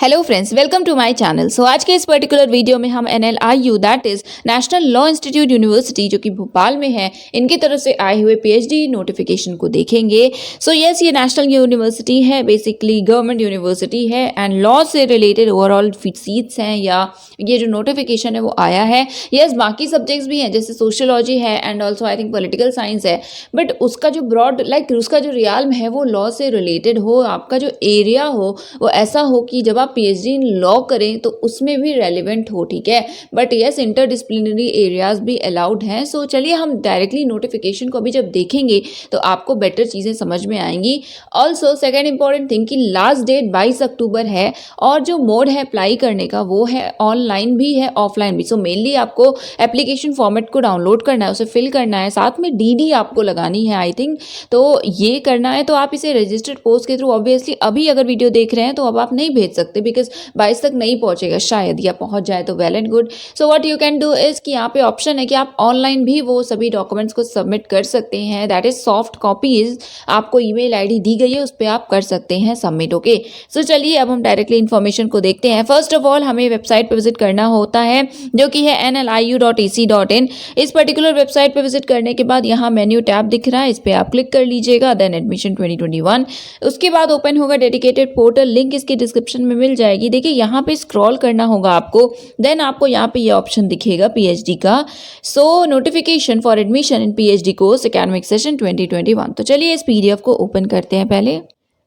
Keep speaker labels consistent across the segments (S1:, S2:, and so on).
S1: Hello friends, welcome to my channel. So आज के इस पर्टिकुलर वीडियो में हम NLIU that is national law institute university जो कि भोपाल में है, इनकी तरफ से आए हुए PhD नोटिफिकेशन को देखेंगे। सो यस, ये नेशनल यूनिवर्सिटी है, बेसिकली गवर्नमेंट यूनिवर्सिटी है एंड लॉ से रिलेटेड ओवरऑल सीट्स हैं या ये जो नोटिफिकेशन है वो आया है। यस, बाकी सब्जेक्ट्स भी हैं जैसे सोशियोलॉजी है and also I think political science है, बट उसका जो ब्रॉड उसका जो रियाल्म है वो लॉ से रिलेटेड हो, आपका जो एरिया हो वो ऐसा हो कि जब आप PhD इन लॉ करें तो उसमें भी रेलिवेंट हो, ठीक है। बट यस, इंटरडिसिप्लिनरी एरियाज भी अलाउड हैं। सो चलिए हम डायरेक्टली नोटिफिकेशन को अभी जब देखेंगे तो आपको बेटर चीज़ें समझ में आएंगी। ऑल्सो सेकेंड इंपॉर्टेंट थिंग कि लास्ट डेट 22 अक्टूबर है और जो मोड है अप्लाई करने का वो है ऑनलाइन भी है ऑफलाइन भी। सो मेनली आपको एप्लीकेशन फॉर्मेट को डाउनलोड करना है, उसे फिल करना है, साथ में DD आपको लगानी है आई थिंक, तो ये करना है। तो आप इसे रजिस्टर्ड पोस्ट के थ्रू ऑब्वियसली अभी अगर वीडियो देख रहे हैं तो अब आप नहीं भेज सकते बिकॉज 22 तक नहीं पहुंचेगा, शायद या पहुंच जाए तो well and good. So what you can do is कि यहाँ पे ऑप्शन है कि आप ऑनलाइन भी वो सभी डॉक्यूमेंट्स को सबमिट कर सकते हैं, दैट इज सॉफ्ट कॉपीज आपको ईमेल आईडी दी गई है, उस पर आप कर सकते हैं सबमिट। ओके, सो चलिए अब हम डायरेक्टली इन्फॉर्मेशन को देखते हैं। फर्स्ट ऑफ ऑल हमें वेबसाइट पर विजिट करना होता है जो कि है nliu.ac.in। इस पर्टिकुलर वेबसाइट पर विजिट करने के बाद यहाँ मेन्यू टैब दिख रहा है, इस पर आप क्लिक कर लीजिएगा, देन एडमिशन 2021। उसके बाद ओपन होगा डेडिकेटेड पोर्टल, लिंक इसके डिस्क्रिप्शन में मिल जाएगी। देखिए यहाँ पे स्क्रॉल करना होगा आपको, देन आपको यहाँ पे ये ऑप्शन दिखेगा PhD का। सो notification for admission in PhD course academic session 2021। तो चलिए इस PDF को ओपन करते हैं पहले।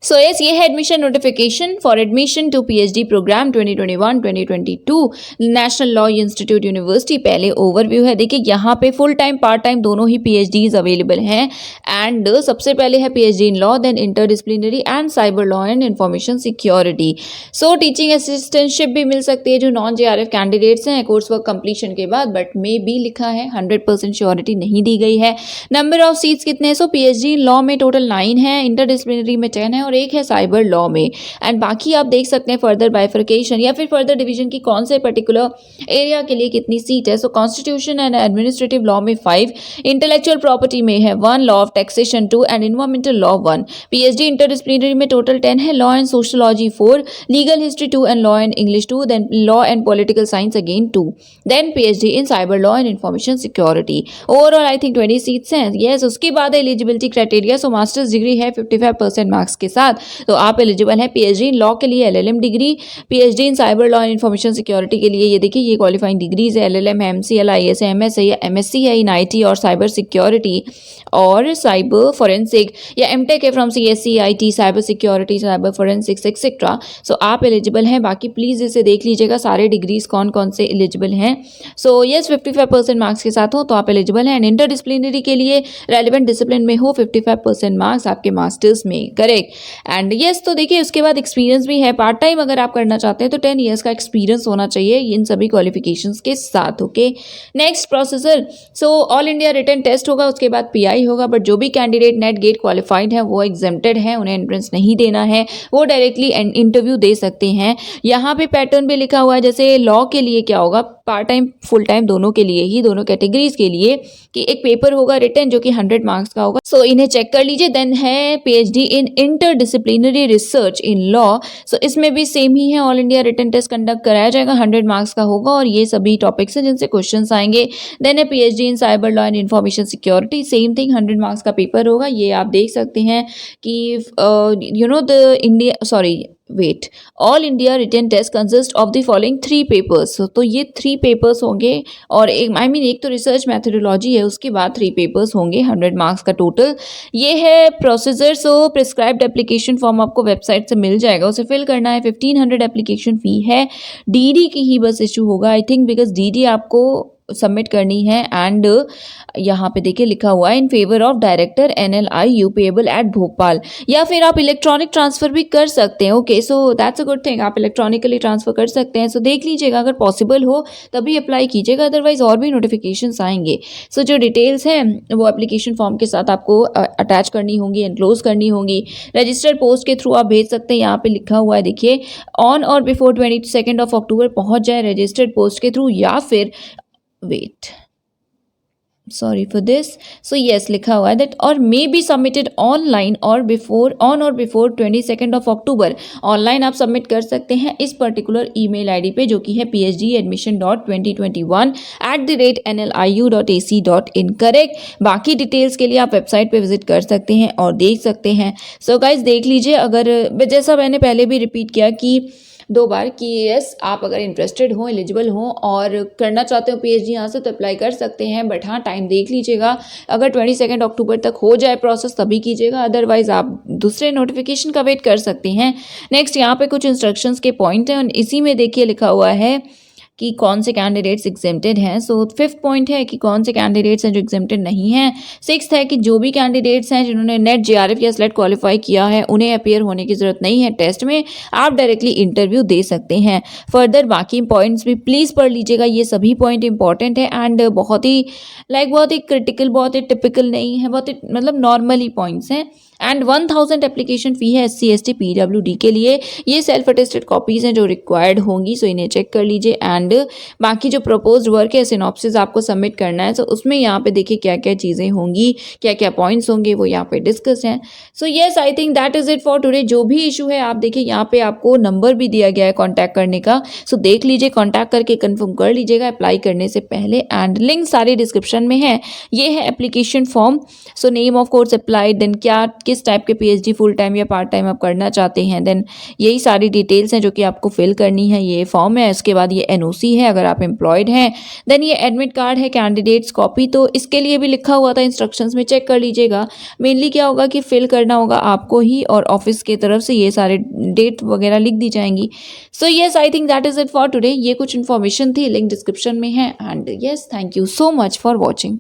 S1: सो यस, ये है admission notification for admission to PhD programme 2021-2022 national law institute university. पहले ओवरव्यू है, देखिए यहाँ पे फुल टाइम पार्ट टाइम दोनों ही PhDs अवेलेबल हैं एंड सबसे पहले है PhD in law, then interdisciplinary and cyber law and information security. So teaching assistantship भी मिल सकती है जो नॉन JRF कैंडिडेट्स हैं कोर्स वर्क कंप्लीशन के बाद, बट मे बी लिखा है, 100% श्योरिटी नहीं दी गई है। नंबर ऑफ सीट्स कितने हैं? सो PhD इन लॉ में टोटल 9 है, इंटरडिसिप्लिनरी में 10 है और एक है साइबर लॉ में। एंड बाकी आप देख सकते हैं फर्दर बाइफर्केशन या फिर फर्दर डिवीजन की कौन से पर्टिकुलर एरिया के लिए कितनी सीट है। So constitution and administrative law में 5, इंटेलेक्चुअल प्रॉपर्टी में है 1, law of taxation 2 and environmental law 1। PhD interdisciplinary में टोटल 10 है, law and sociology 4, legal history 2 and law and English 2, then law and political science again 2, then PhD in cyber law and information security. Overall I think 20 seats हैं। Yes, उसके बाद eligibility criteria. So masters degree है 55% marks के साथ, तो आप eligible हैं PhD in law के लिए, LLM degree, PhD in cyber law and information security के लिए। ये देखिए ये क्वालिफाइंग डिग्रीज है, LLM है, MCL, IS है, MS है या MSc है इन IT और साइबर सिक्योरिटी और साइबर फोरेंसिक, या MTech है from CSC IT cyber security, cyber forensics etcetera. So आप एलिजिबल हैं। बाकी प्लीज़ इसे देख लीजिएगा सारे डिग्रीज कौन कौन से एलिजिबल हैं। सो यस, 55% मार्क्स के साथ हो तो आप एलिजिबल हैं। एंड इंटरडिसिप्लिनरी के लिए रेलिवेंट डिसिप्लिन में हो, 55% मार्क्स आपके मास्टर्स में, करेक्ट। एंड यस, तो देखिए उसके बाद एक्सपीरियंस भी है, पार्ट टाइम अगर आप करना चाहते हैं तो 10 ईयर्स का एक्सपीरियंस होना चाहिए इन सभी क्वालिफिकेशंस के साथ। Okay, next processor. So all India written test होगा, उसके बाद PI होगा, बट जो भी कैंडिडेट नेट गेट क्वालिफाइड है वो एग्जेम्प्टेड है, उन्हें एंट्रेंस नहीं देना है, वो डायरेक्टली इंटरव्यू दे सकते हैं। यहाँ पे पैटर्न भी लिखा हुआ है, जैसे लॉ के लिए क्या होगा, पार्ट टाइम फुल टाइम दोनों के लिए ही, दोनों कैटेगरीज के लिए, कि एक पेपर होगा रिटन जो कि 100 मार्क्स का होगा। सो इन्हें चेक कर लीजिए। देन है PhD in interdisciplinary research in law. So इसमें भी सेम ही है, all India written test conduct कराया जाएगा, 100 मार्क्स का होगा और ये सभी टॉपिक्स हैं जिनसे क्वेश्चंस आएंगे। देन है PhD in cyber law and information security, same thing, 100 marks का पेपर होगा। ये आप देख सकते हैं कि all India written test consist of the following 3 papers. तो ये 3 पेपर्स होंगे और एक तो रिसर्च मैथोडोलॉजी है, उसके बाद 3 पेपर्स होंगे, 100 मार्क्स का टोटल। ये है प्रोसीजर। सो प्रिस्क्राइब्ड एप्लीकेशन फॉर्म आपको वेबसाइट से मिल जाएगा, उसे फिल करना है, 1500 एप्लीकेशन फ़ी है। DD की ही बस इशू होगा आई थिंक, बिकॉज DD आपको सबमिट करनी है। एंड यहाँ पे देखिए लिखा हुआ है in favour of director NLIU payable eight Bhopal, या फिर आप इलेक्ट्रॉनिक ट्रांसफर भी कर सकते हैं। Okay, so that's a good thing, आप इलेक्ट्रॉनिकली ट्रांसफर कर सकते हैं। सो देख लीजिएगा, अगर पॉसिबल हो तभी अप्लाई कीजिएगा, अदरवाइज और भी नोटिफिकेशंस आएंगे। सो जो डिटेल्स हैं वो एप्लीकेशन फॉर्म के साथ आपको अटैच करनी होंगी, एनक्लोज करनी होंगी। रजिस्टर्ड पोस्ट के थ्रू आप भेज सकते हैं, यहाँ पे लिखा हुआ है देखिए, ऑन और बिफोर 22 अक्टूबर पहुँच जाए रजिस्टर्ड पोस्ट के थ्रू, या फिर wait sorry for this. So yes लिखा हुआ है दैट और मे बी सबमिटेड ऑनलाइन और बिफोर 22 ऑफ अक्टूबर। ऑनलाइन आप सबमिट कर सकते हैं इस पर्टिकुलर ईमेल आईडी पे जो कि है phgadmission.2021@nliu.ac.in। करेक्ट। बाकी डिटेल्स के लिए आप वेबसाइट पे विजिट कर सकते हैं और देख सकते हैं। सो गाइज देख लीजिए, अगर जैसा मैंने पहले भी रिपीट किया कि 2 बार कि यस आप अगर इंटरेस्टेड हो, एलिजिबल हो और करना चाहते हो पीएचडी यहाँ से तो अप्लाई कर सकते हैं, बट हाँ टाइम देख लीजिएगा। अगर 22 अक्टूबर तक हो जाए प्रोसेस तभी कीजिएगा, अदरवाइज आप दूसरे नोटिफिकेशन का वेट कर सकते हैं। नेक्स्ट यहाँ पे कुछ इंस्ट्रक्शंस के पॉइंट हैं और इसी में देखिए लिखा हुआ है कि कौन से कैंडिडेट्स एग्जेम्प्टेड हैं। सो 5th पॉइंट है कि कौन से कैंडिडेट्स हैं जो एग्जेम्प्टेड नहीं हैं। 6th है कि जो भी कैंडिडेट्स हैं जिन्होंने नेट जेआरएफ या स्लेट क्वालिफाई किया है उन्हें अपीयर होने की जरूरत नहीं है टेस्ट में, आप डायरेक्टली इंटरव्यू दे सकते हैं। फर्दर बाकी पॉइंट्स भी प्लीज़ पढ़ लीजिएगा, ये सभी पॉइंट इंपॉर्टेंट है एंड बहुत ही बहुत ही क्रिटिकल, बहुत ही टिपिकल नहीं है, बहुत ही मतलब नॉर्मली पॉइंट्स हैं। एंड 1000 एप्लीकेशन फ़ी है SC ST PWD के लिए। ये सेल्फ अटेस्टेड कॉपीज़ हैं जो रिक्वायर्ड होंगी, सो इन्हें चेक कर लीजिए। एंड बाकी जो प्रपोज्ड वर्क है सिनॉप्सिस आपको सबमिट करना है, सो उसमें यहाँ पे देखिए क्या क्या चीज़ें होंगी, क्या क्या पॉइंट्स होंगे वो यहाँ पे डिस्कस हैं। So yes I think that is it for today. जो भी इशू है आप देखिए यहाँ पे आपको नंबर भी दिया गया है कॉन्टैक्ट करने का, सो देख लीजिए, कॉन्टैक्ट करके कन्फर्म कर लीजिएगा अप्लाई करने से पहले। एंड लिंक सारे डिस्क्रिप्शन में है। ये है application form. So name of course applied, then क्या किस टाइप के पीएचडी फुल टाइम या पार्ट टाइम आप करना चाहते हैं, देन यही सारी डिटेल्स हैं जो कि आपको फिल करनी है। ये फॉर्म है, उसके बाद ये एनओसी है अगर आप एम्प्लॉयड हैं, देन ये एडमिट कार्ड है, कैंडिडेट्स कॉपी, तो इसके लिए भी लिखा हुआ था इंस्ट्रक्शंस में, चेक कर लीजिएगा। मेनली क्या होगा कि फिल करना होगा आपको ही और ऑफिस की तरफ से ये सारे डेट वगैरह लिख दी जाएंगी। So yes I think that is it for today. ये कुछ इन्फॉर्मेशन थी, लिंक डिस्क्रिप्शन में है। And yes thank you so much for watching.